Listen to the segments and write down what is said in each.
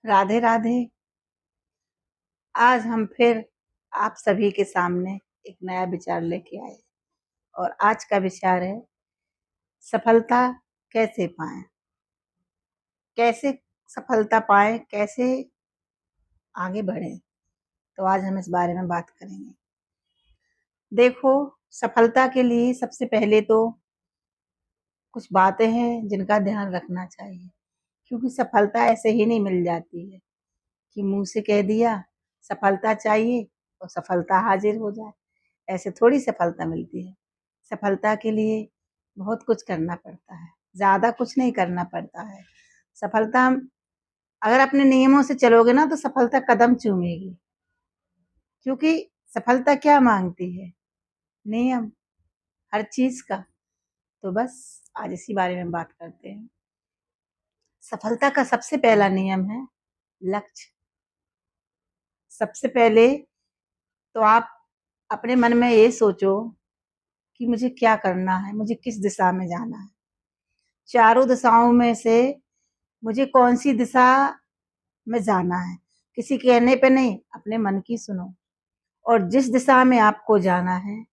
राधे राधे। आज हम फिर आप सभी के सामने एक नया विचार लेके आए और आज का विचार है सफलता कैसे पाएं। कैसे सफलता पाएं, कैसे आगे बढ़ें, तो आज हम इस बारे में बात करेंगे। देखो, सफलता के लिए सबसे पहले तो कुछ बातें हैं जिनका ध्यान रखना चाहिए, क्योंकि सफलता ऐसे ही नहीं मिल जाती है कि मुंह से कह दिया सफलता चाहिए और सफलता हाजिर हो जाए। ऐसे थोड़ी सफलता मिलती है। सफलता के लिए बहुत कुछ करना पड़ता है, ज़्यादा कुछ नहीं करना पड़ता है। सफलता अगर अपने नियमों से चलोगे ना तो सफलता कदम चूमेगी, क्योंकि सफलता क्या मांगती है? नियम, हर चीज़ का। तो बस आज इसी बारे में बात करते हैं। सफलता का सबसे पहला नियम है लक्ष्य। सबसे पहले तो आप अपने मन में ये सोचो कि मुझे क्या करना है, मुझे किस दिशा में जाना है। चारों दिशाओं में से मुझे कौन सी दिशा में जाना है। किसी कहने पे नहीं, अपने मन की सुनो और जिस दिशा में आपको जाना है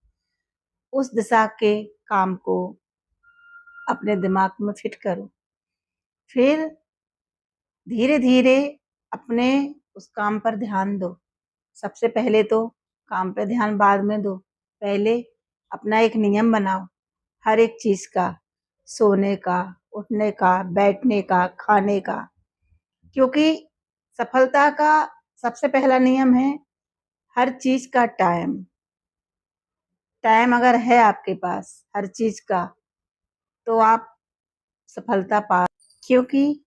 उस दिशा के काम को अपने दिमाग में फिट करो। फिर धीरे धीरे अपने उस काम पर ध्यान दो। सबसे पहले तो काम पे ध्यान बाद में दो, पहले अपना एक नियम बनाओ हर एक चीज का, सोने का, उठने का, बैठने का, खाने का। क्योंकि सफलता का सबसे पहला नियम है हर चीज का टाइम। टाइम अगर है आपके पास हर चीज का तो आप सफलता पा, क्योंकि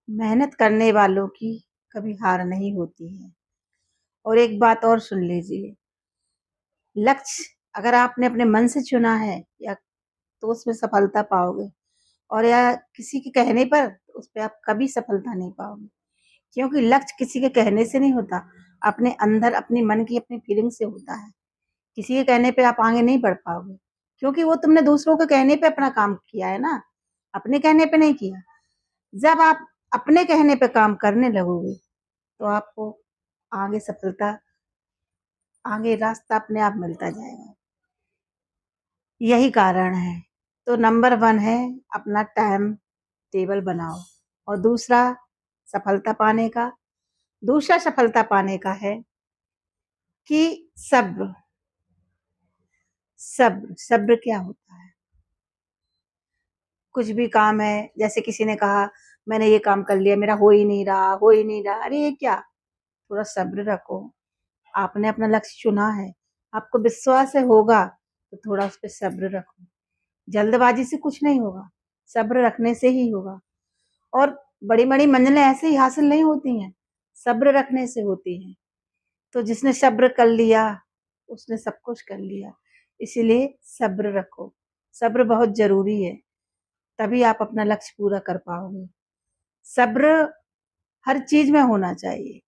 मेहनत करने वालों की कभी हार नहीं होती है। और एक बात और सुन लीजिए, लक्ष्य अगर आपने अपने मन से चुना है या तो उसमें सफलता पाओगे, और या किसी के कहने पर उस पे आप कभी सफलता नहीं पाओगे। क्योंकि लक्ष्य किसी के कहने से नहीं होता, अपने अंदर अपनी मन की अपनी फीलिंग से होता है। किसी के कहने पे आप आगे नहीं बढ़ पाओगे, क्योंकि वो तुमने दूसरों के कहने पे अपना काम किया है ना, अपने कहने पे नहीं किया। जब आप अपने कहने पे काम करने लगोगे तो आपको आगे सफलता, आगे रास्ता अपने आप मिलता जाएगा। यही कारण है। तो नंबर 1 है अपना टाइम टेबल बनाओ। और सफलता पाने का दूसरा सफलता पाने का है कि सब्र। सब्र सब्र क्या होता है? कुछ भी काम है, जैसे किसी ने कहा मैंने ये काम कर लिया, मेरा हो ही नहीं रहा, हो ही नहीं रहा। अरे ये क्या, थोड़ा सब्र रखो। आपने अपना लक्ष्य चुना है, आपको विश्वास है होगा, तो थोड़ा उस पर सब्र रखो। जल्दबाजी से कुछ नहीं होगा, सब्र रखने से ही होगा। और बड़ी बड़ी मंजिलें ऐसे ही हासिल नहीं होती हैं, सब्र रखने से होती हैं। तो जिसने सब्र कर लिया उसने सब कुछ कर लिया। इसीलिए सब्र रखो, सब्र बहुत जरूरी है, तभी आप अपना लक्ष्य पूरा कर पाओगे। सब्र हर चीज में होना चाहिए।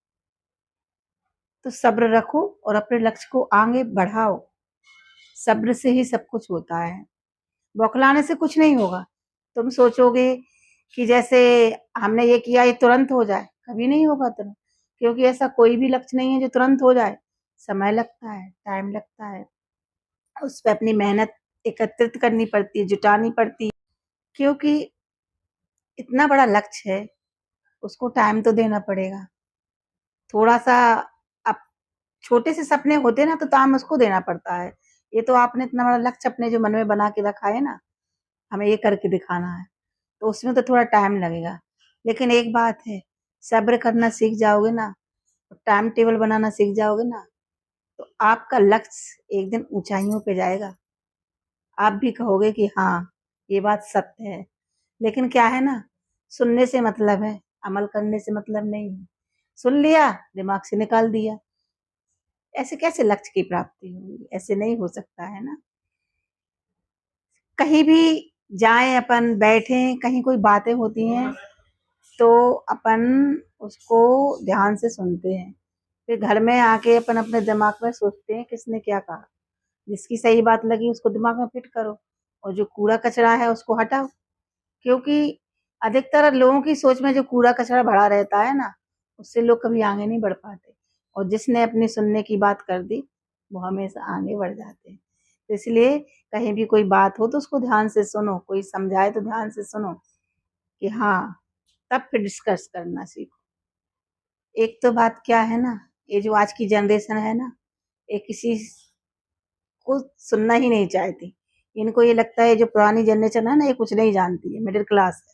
तो सब्र रखो और अपने लक्ष्य को आगे बढ़ाओ। सब्र से ही सब कुछ होता है, बौखलाने से कुछ नहीं होगा। तुम सोचोगे कि जैसे हमने ये किया ये तुरंत हो जाए, कभी नहीं होगा तुरंत। क्योंकि ऐसा कोई भी लक्ष्य नहीं है जो तुरंत हो जाए। समय लगता है, टाइम लगता है, उस पर अपनी मेहनत एकत्रित करनी पड़ती है, जुटानी पड़ती है। क्योंकि इतना बड़ा लक्ष्य है, उसको टाइम तो देना पड़ेगा। थोड़ा सा अब छोटे से सपने होते ना तो टाइम उसको देना पड़ता है। ये तो आपने इतना बड़ा लक्ष्य अपने जो मन में बना के रखा है ना, हमें ये करके दिखाना है, तो उसमें तो थोड़ा टाइम लगेगा। लेकिन एक बात है, सब्र करना सीख जाओगे ना, टाइम टेबल बनाना सीख जाओगे ना, तो आपका लक्ष्य एक दिन ऊंचाइयों पे जाएगा। आप भी कहोगे कि हाँ, ये बात सत्य है। लेकिन क्या है ना, सुनने से मतलब है, अमल करने से मतलब नहीं है। सुन लिया, दिमाग से निकाल दिया, ऐसे कैसे लक्ष्य की प्राप्ति होगी? ऐसे नहीं हो सकता है ना। कहीं भी जाएं, अपन बैठे, कहीं कोई बातें होती हैं तो अपन उसको ध्यान से सुनते हैं। फिर घर में आके अपन अपने दिमाग में सोचते हैं किसने क्या कहा। जिसकी सही बात लगी उसको दिमाग में फिट करो और जो कूड़ा कचरा है उसको हटाओ। क्योंकि अधिकतर लोगों की सोच में जो कूड़ा कचरा भरा रहता है ना, उससे लोग कभी आगे नहीं बढ़ पाते, और जिसने अपनी सुनने की बात कर दी वो हमेशा आगे बढ़ जाते हैं। तो इसलिए कहीं भी कोई बात हो तो उसको ध्यान से सुनो, कोई समझाए तो ध्यान से सुनो कि हाँ, तब फिर डिस्कस करना सीखो। एक तो बात क्या है ना, ये जो आज की जनरेशन है ना, ये किसी को सुनना ही नहीं चाहती। इनको ये लगता है जो पुरानी जनरेशन है ना, ये कुछ नहीं जानती है, मिडिल क्लास है।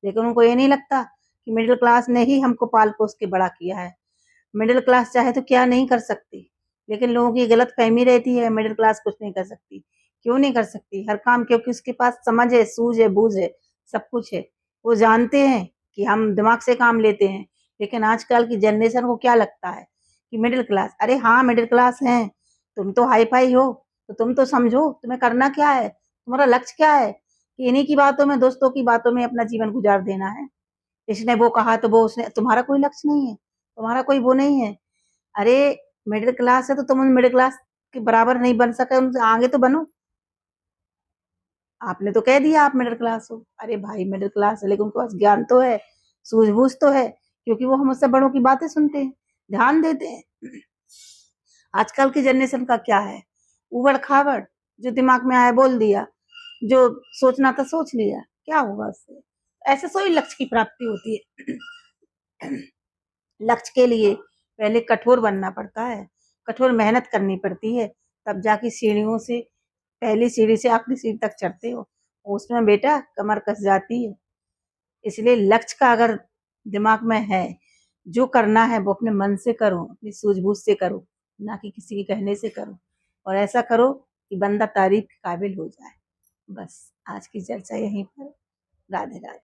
लेकिन उनको ये नहीं लगता कि मिडिल क्लास ने ही हमको पाल पोस के बड़ा किया है। मिडिल क्लास चाहे तो क्या नहीं कर सकती, लेकिन लोगों की गलत फहमी रहती है मिडिल क्लास कुछ नहीं कर सकती। क्यों नहीं कर सकती? हर काम, क्योंकि उसके पास समझ है, सूझ है, बूझ है, सब कुछ है। वो जानते हैं कि हम दिमाग से काम लेते हैं। लेकिन आजकल की जनरेशन को क्या लगता है कि मिडिल क्लास, अरे हाँ मिडिल क्लास हैं, तुम तो हाई फाई हो, तो तुम तो समझो तुम्हें करना क्या है, तुम्हारा लक्ष्य क्या है कि इन्हीं की बातों में, दोस्तों की बातों में अपना जीवन गुजार देना है। इसने वो कहा तो वो उसने, तुम्हारा कोई लक्ष्य नहीं है, तुम्हारा कोई वो नहीं है। अरे मिडिल क्लास है तो तुम मिडिल क्लास के बराबर नहीं बन सके, उनसे आगे तो बनो। आपने तो कह दिया आप मिडिल क्लास हो, अरे भाई मिडिल क्लास है लेकिन उनके पास ज्ञान तो है, सूझबूझ तो है, क्योंकि वो हमसे बड़ों की बातें सुनते हैं, ध्यान देते हैं। आजकल की जनरेशन का क्या है, उबड़ खाबड़, जो दिमाग में आया बोल दिया, जो सोचना था सोच लिया, क्या होगा उससे? ऐसे सोई लक्ष्य की प्राप्ति होती है। लक्ष्य के लिए पहले कठोर बनना पड़ता है, कठोर मेहनत करनी पड़ती है, तब जाके सीढ़ियों से, पहली सीढ़ी से आखिरी सीढ़ी तक चढ़ते हो। उसमें बेटा कमर कस जाती है। इसलिए लक्ष्य का अगर दिमाग में है, जो करना है वो अपने मन से करो, अपनी सूझबूझ से करो, ना कि किसी के कहने से करो। और ऐसा करो कि बंदा तारीफ के काबिल हो जाए। बस आज की चर्चा यहीं पर। राधे राधे।